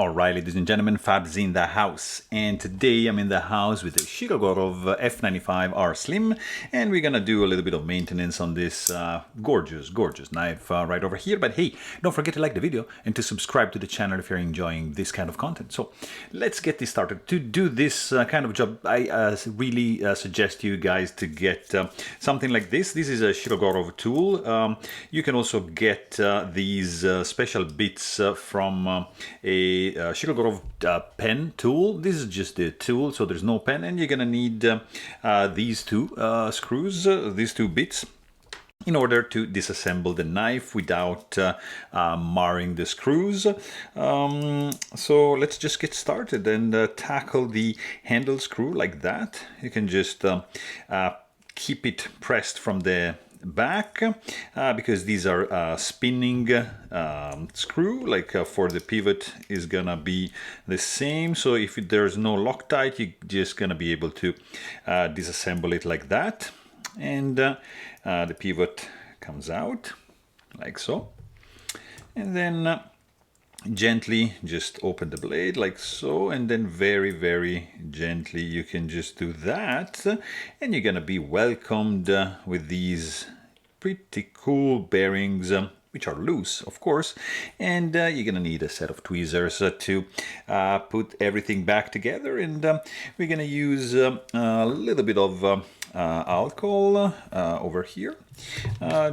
Alright, ladies and gentlemen, Fab's in the house, and today I'm in the house with the Shirogorov F95R Slim, and we're gonna do a little bit of maintenance on this gorgeous knife right over here. But hey, don't forget to like the video and to subscribe to the channel if you're enjoying this kind of content. So let's get this started. To do this kind of job, I really suggest you guys to get something like this. This is a Shirogorov tool. You can also get these special bits from a Shirogorov pen tool. This is just a tool, so there's no pen, and you're gonna need these two screws, these two bits, in order to disassemble the knife without marring the screws. So let's just get started and tackle the handle screw like that. You can just keep it pressed from the back because these are spinning screw, like for the pivot is gonna be the same. So if there's no Loctite, you're just gonna be able to disassemble it like that, and the pivot comes out like so, and then gently just open the blade like so, and then very gently you can just do that, and you're gonna be welcomed with these pretty cool bearings, which are loose, of course, and you're gonna need a set of tweezers to put everything back together. And we're gonna use a little bit of alcohol over here,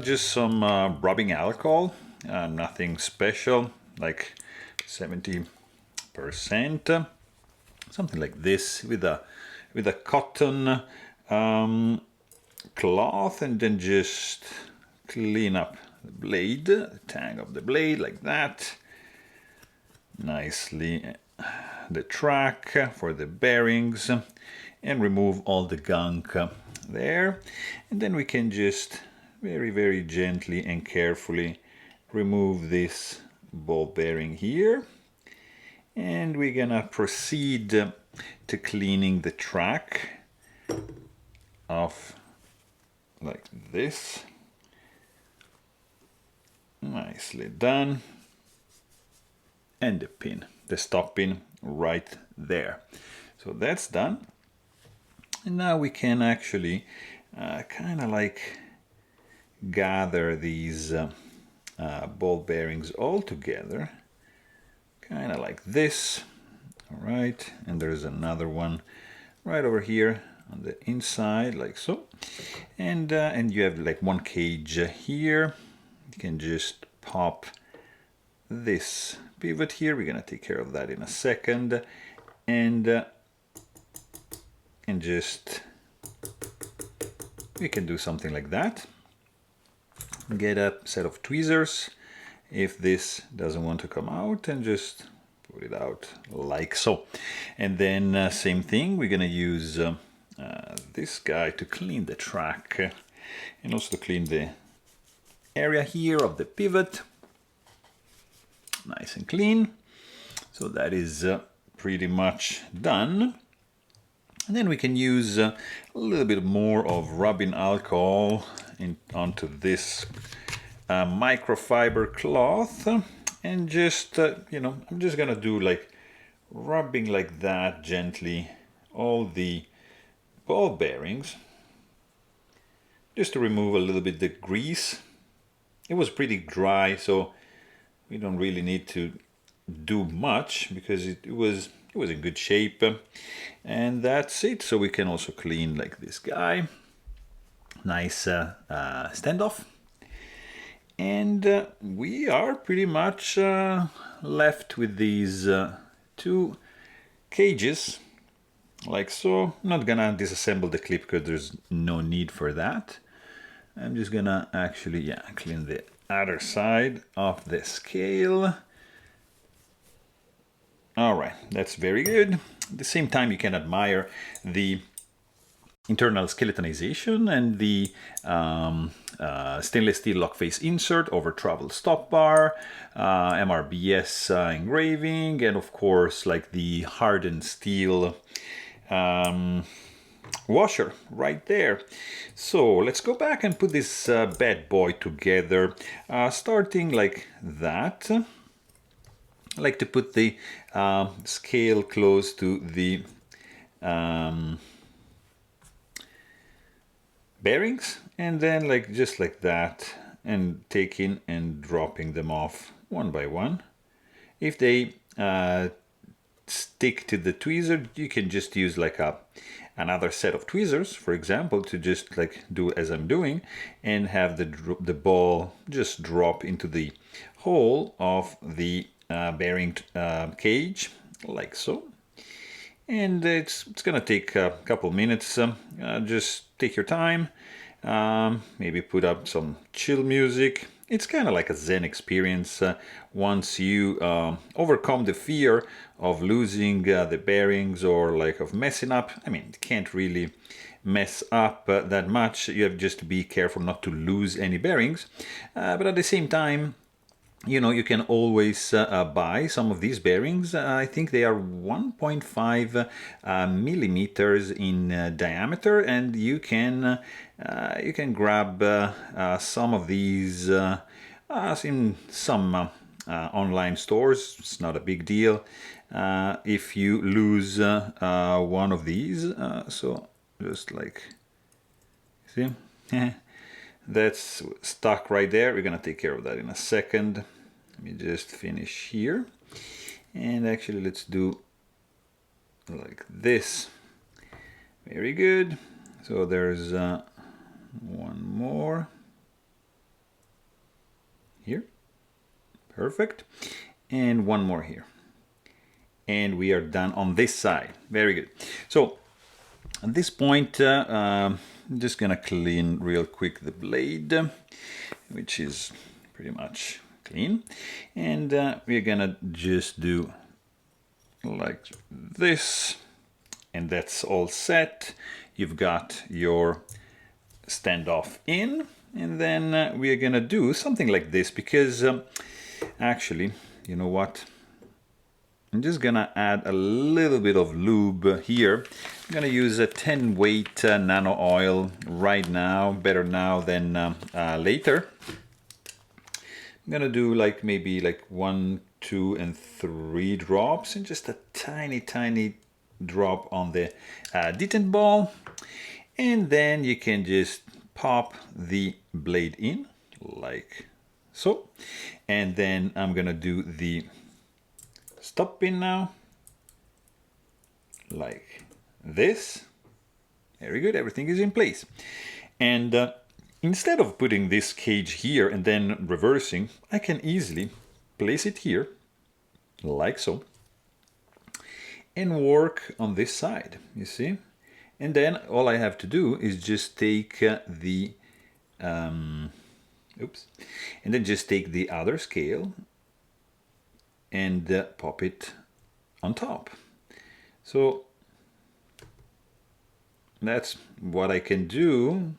just some rubbing alcohol, nothing special, like 70%, something like this, with a cotton cloth, and then just clean up the blade, the tang of the blade like that, nicely, the track for the bearings, and remove all the gunk there. And then we can just very gently and carefully remove this ball bearing here, and we're gonna proceed to cleaning the track off like this. Nicely done. And the pin, the stop pin right there. So that's done. And now we can actually kind of like gather these ball bearings all together, kind of like this. All right, and there's another one right over here on the inside, like so, and you have like one cage here. You can just pop this pivot here. We're gonna take care of that in a second, and just we can do something like that. Get a set of tweezers if this doesn't want to come out, and just put it out like so. And then same thing, we're gonna use this guy to clean the track, and also to clean the area here of the pivot, nice and clean. So that is pretty much done. And then we can use a little bit more of rubbing alcohol onto this microfiber cloth, and just you know, I'm just gonna do like rubbing like that gently all the ball bearings, just to remove a little bit the grease. It was pretty dry, so we don't really need to do much because it was in good shape, and that's it. So we can also clean like this guy, nice standoff, and we are pretty much left with these two cages like so. I'm not gonna disassemble the clip because there's no need for that. I'm just gonna actually clean the other side of the scale. All right, that's very good. At the same time, you can admire the internal skeletonization and the stainless steel lock face insert over travel stop bar, MRBS engraving, and of course like the hardened steel washer right there. So let's go back and put this bad boy together, starting like that. I like to put the scale close to the bearings, and then like just like that, and taking and dropping them off one by one. If they stick to the tweezer, you can just use like another set of tweezers, for example, to just like do as I'm doing, and have the ball just drop into the hole of the bearing cage, like so. And it's gonna take a couple minutes. Just take your time. Maybe put up some chill music. It's kind of like a Zen experience once you overcome the fear of losing the bearings or like of messing up. I mean, you can't really mess up that much. You have just to be careful not to lose any bearings. But at the same time, you know, you can always buy some of these bearings. I think they are 1.5 millimeters in diameter, and you can grab some of these in some online stores. It's not a big deal if you lose one of these. So just like, see. That's stuck right there. We're gonna take care of that in a second. Let me just finish here. And actually let's do like this. Very good. So there's one more here. Perfect. And one more here. And we are done on this side. Very good. So at this point, I'm just gonna clean real quick the blade, which is pretty much clean, and we're gonna just do like this, and that's all set. You've got your standoff in, and then we're gonna do something like this, because actually, you know what? I'm just gonna add a little bit of lube here. I'm gonna use a 10 weight nano oil right now, better now than later. I'm gonna do like maybe like 1, 2, and 3 drops, and just a tiny drop on the detent ball, and then you can just pop the blade in like so, and then I'm gonna do the stop pin now, like this. Very good, everything is in place. And instead of putting this cage here and then reversing, I can easily place it here, like so, and work on this side, you see? And then all I have to do is just take the, and then just take the other scale and pop it on top. So that's what I can do.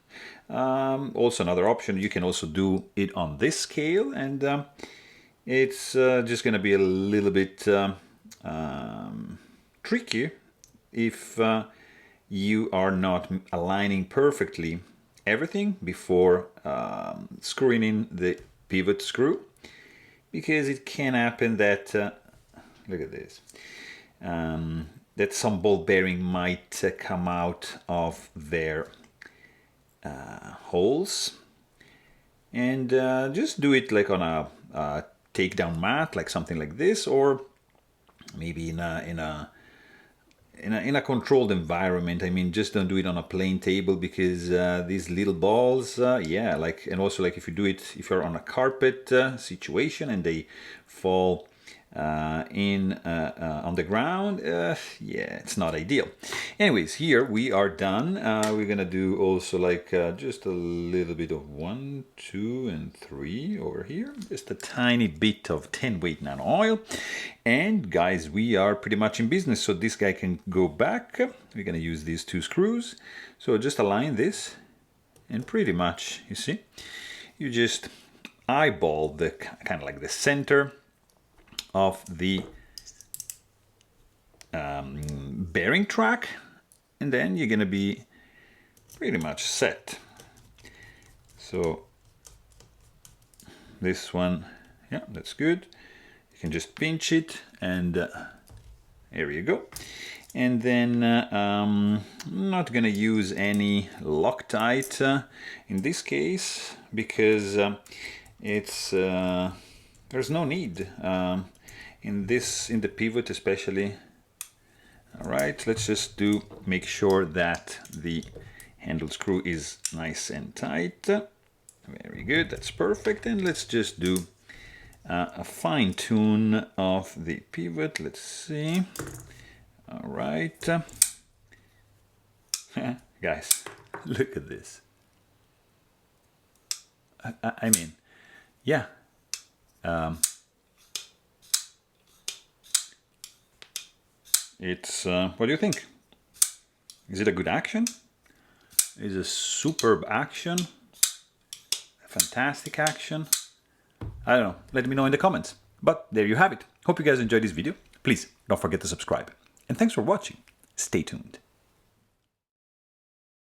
Also another option, you can also do it on this scale, and it's just going to be a little bit tricky if you are not aligning perfectly everything before screwing in the pivot screw, because it can happen that, look at this, that some ball bearing might come out of their holes, and just do it like on a takedown mat, like something like this, or maybe in a controlled environment. I mean, just don't do it on a plain table, because these little balls, yeah, like, and also like if you do it, if you're on a carpet situation and they fall on the ground, yeah, it's not ideal. Anyways, here we are done. We're gonna do also like just a little bit of 1, 2, and 3 over here, just a tiny bit of 10 weight nano oil, and guys, we are pretty much in business. So this guy can go back. We're gonna use these 2 screws, so just align this, and pretty much, you see, you just eyeball the kind of like the center of the bearing track, and then you're gonna be pretty much set. So this one, yeah, that's good. You can just pinch it and here you go. And then I'm not gonna use any Loctite in this case because it's there's no need in the pivot especially. All right, let's just make sure that the handle screw is nice and tight. Very good, that's perfect. And let's just do a fine tune of the pivot. Let's see. All right. Guys, look at this. I mean, yeah. It's, what do you think? Is it a good action? Is it a superb action? A fantastic action? I don't know. Let me know in the comments. But there you have it. Hope you guys enjoyed this video. Please don't forget to subscribe. And thanks for watching. Stay tuned.